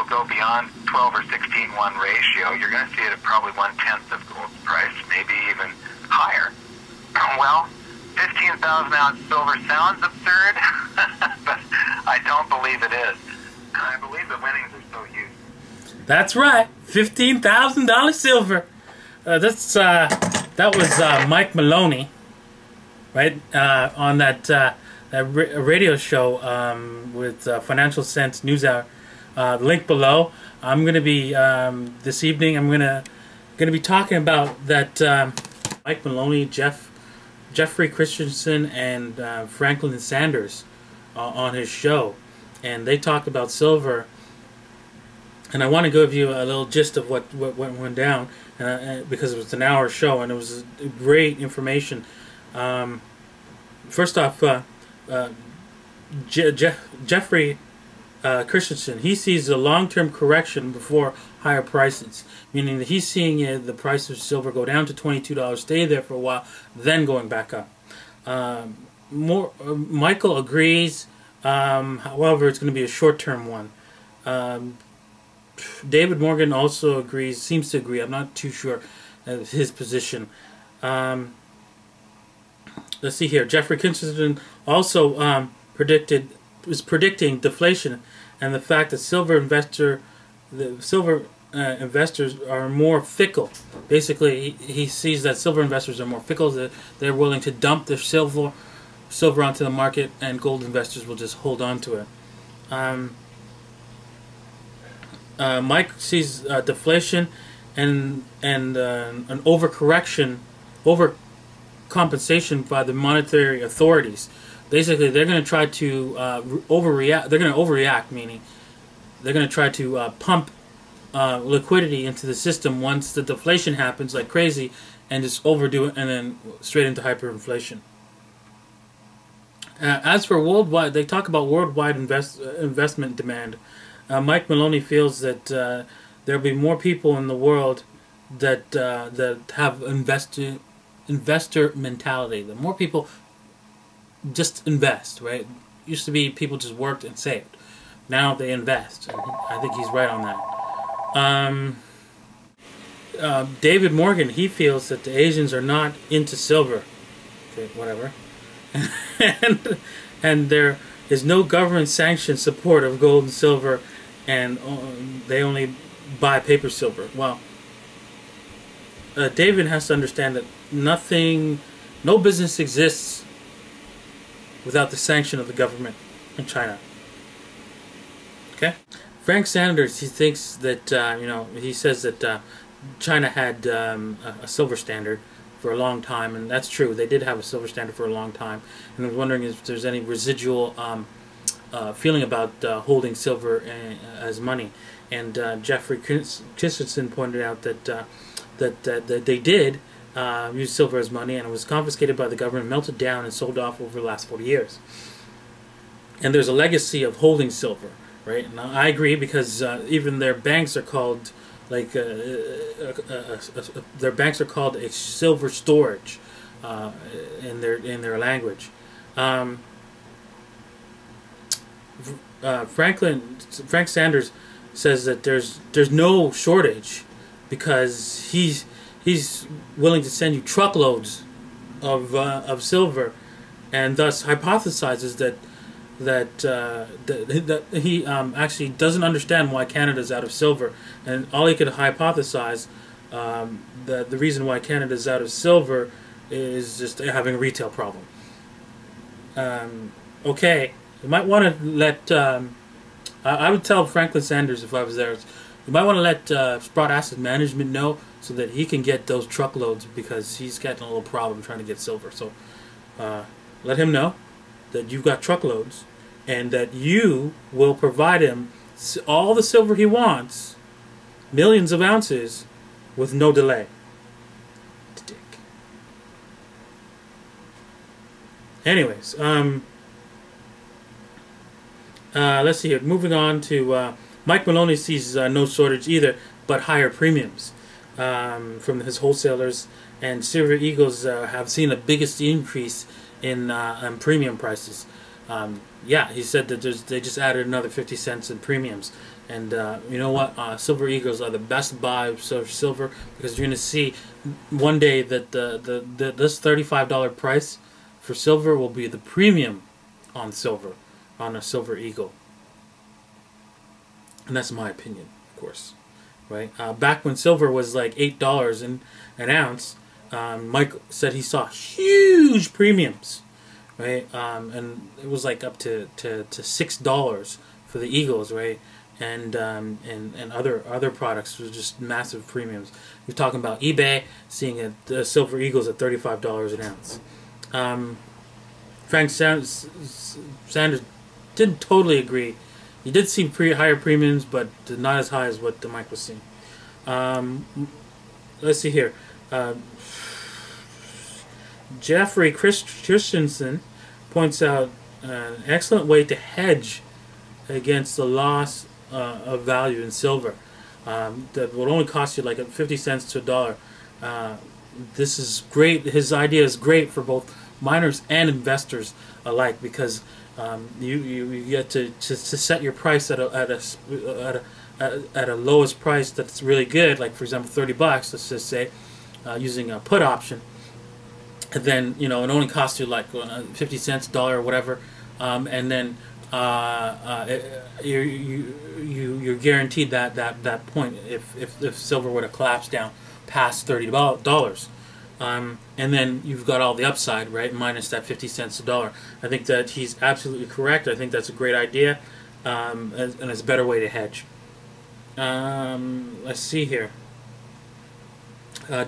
go beyond 12 or 16:1 ratio, you're going to see it at probably 1/10 of gold's price, maybe even higher. Well, 15,000 ounce silver sounds absurd, but I don't believe it is. I believe the winnings are so huge. That's right, $15,000 silver. That was Mike Maloney, right, on that radio show with Financial Sense News Hour. Link below. I'm going to be this evening. I'm going to be talking about that Mike Maloney, Jeffrey Christianson, and Franklin Sanders on his show, and they talked about silver. And I want to give you a little gist of what went down, because it was an hour show and it was great information. First off, Jeffrey Christianson, he sees a long-term correction before higher prices, meaning that he's seeing the price of silver go down to $22, stay there for a while, then going back up. Michael agrees, however, it's going to be a short-term one. David Morgan also agrees, seems to agree. I'm not too sure of his position. Let's see here. Jeffrey Christianson also was predicting deflation, and the fact that silver investors are more fickle. Basically, he sees that silver investors are more fickle, that they're willing to dump their silver onto the market, and gold investors will just hold on to it. Mike sees deflation and an overcorrection, overcompensation by the monetary authorities. Basically, they're going to try to overreact. They're going to overreact, meaning they're going to try to pump liquidity into the system once the deflation happens like crazy, and just overdo it, and then straight into hyperinflation. As for worldwide, they talk about worldwide investment demand. Mike Maloney feels that there'll be more people in the world that have investor mentality. The more people just invest, right? Used to be people just worked and saved. Now they invest. And I think he's right on that. David Morgan, he feels that the Asians are not into silver. Okay, whatever. and there is no government sanctioned support of gold and silver, and they only buy paper silver. Well, David has to understand that no business exists without the sanction of the government in China. Okay? Frank Sanders, he thinks that, he says that China had a silver standard for a long time, and that's true. They did have a silver standard for a long time, and I was wondering if there's any residual feeling about holding silver as money. And Jeffrey Christensen pointed out that they did use silver as money, and it was confiscated by the government, melted down, and sold off over the last 40 years. And there's a legacy of holding silver, right? And I agree, because even their banks are called their banks are called a silver storage in their language. Frank Sanders says that there's no shortage, because he's willing to send you truckloads of silver, and thus hypothesizes that he actually doesn't understand why Canada's out of silver, and all he could hypothesize that the reason why Canada's out of silver is just having a retail problem. Okay, you might want to let I would tell Franklin Sanders, if I was there, you might want to let Sprott Asset Management know, so that he can get those truckloads, because he's getting a little problem trying to get silver. So let him know that you've got truckloads, and that you will provide him all the silver he wants, millions of ounces, with no delay. Dick. Anyways, let's see here. Moving on to Mike Maloney sees no shortage either, but higher premiums from his wholesalers, and Silver Eagles have seen the biggest increase in premium prices. Yeah, he said that they just added another 50 cents in premiums. And you know what? Silver Eagles are the best buy of silver, because you're going to see one day that this $35 price for silver will be the premium on silver, on a Silver Eagle. And that's my opinion, of course. Right? Back when silver was like $8 an ounce, Mike said he saw huge premiums. Right, and it was like up to $6 for the Eagles, right, and other products was just massive premiums. You're talking about eBay seeing the Silver Eagles at $35 an ounce. Frank Sanders didn't totally agree. He did see higher premiums, but not as high as what the Mike was seeing. Let's see here. Jeffrey Christianson points out an excellent way to hedge against the loss of value in silver that will only cost you like 50 cents to $1. This is great. His idea is great for both miners and investors alike, because you get to set your price at a lowest price that's really good, like for example $30. Let's just say using a put option. And then, you know, it only costs you like 50 cents, $1, or whatever, and then you're guaranteed that point if silver were to collapse down past $30, and then you've got all the upside, right, minus that 50 cents to $1. I think that he's absolutely correct. I think that's a great idea, and it's a better way to hedge. Let's see here.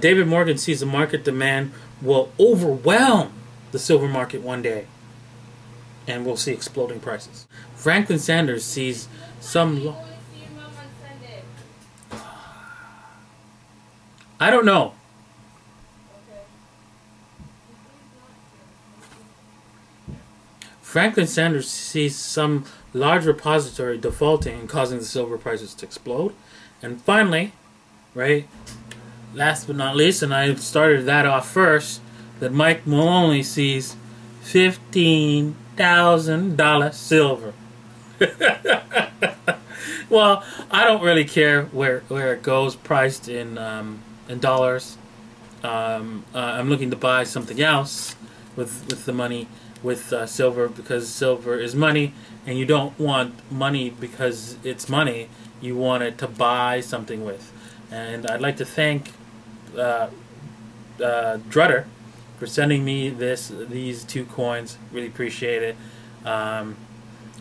David Morgan sees the market demand will overwhelm the silver market one day, and we'll see exploding prices. Franklin Sanders sees some... I don't know. Franklin Sanders sees some large repository defaulting and causing the silver prices to explode. And finally, right, last but not least, and I started that off first, that Mike Maloney sees $15,000 silver. Well, I don't really care where it goes priced in dollars. I'm looking to buy something else with the money, with silver, because silver is money, and you don't want money because it's money. You want it to buy something with. And I'd like to thank Drutter for sending me these two coins. Really appreciate it.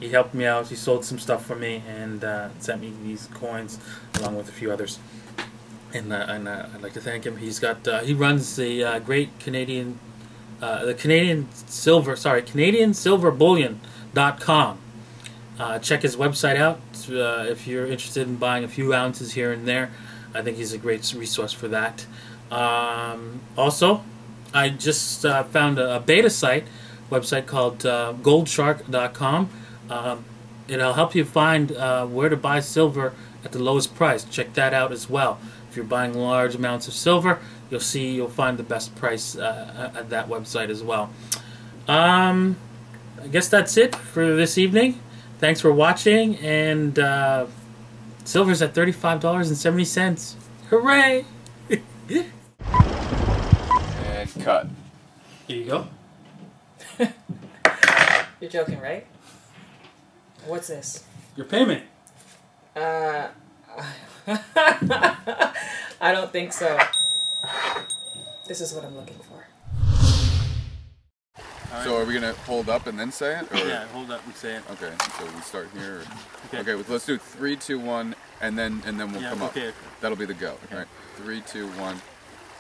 He helped me out. He sold some stuff for me and sent me these coins along with a few others. And I'd like to thank him. He's got he runs the great Canadian CanadianSilverBullion.com. Check his website out if you're interested in buying a few ounces here and there. I think he's a great resource for that. Also, I just found a beta website called goldshark.com. It'll help you find where to buy silver at the lowest price. Check that out as well. If you're buying large amounts of silver, you'll find the best price at that website as well. I guess that's it for this evening. Thanks for watching, and silver's at $35.70. Hooray! And cut. Here you go. You're joking, right? What's this? Your payment. I don't think so. This is what I'm looking for. So are we going to hold up and then say it? Or? Yeah, hold up and say it. Okay, so we start here. Okay. Okay, let's do 3, 2, 1, and then we'll come up. Okay. That'll be the go. Okay. All right, 3, 2, 1.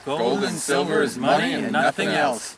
Gold and silver is money and nothing else.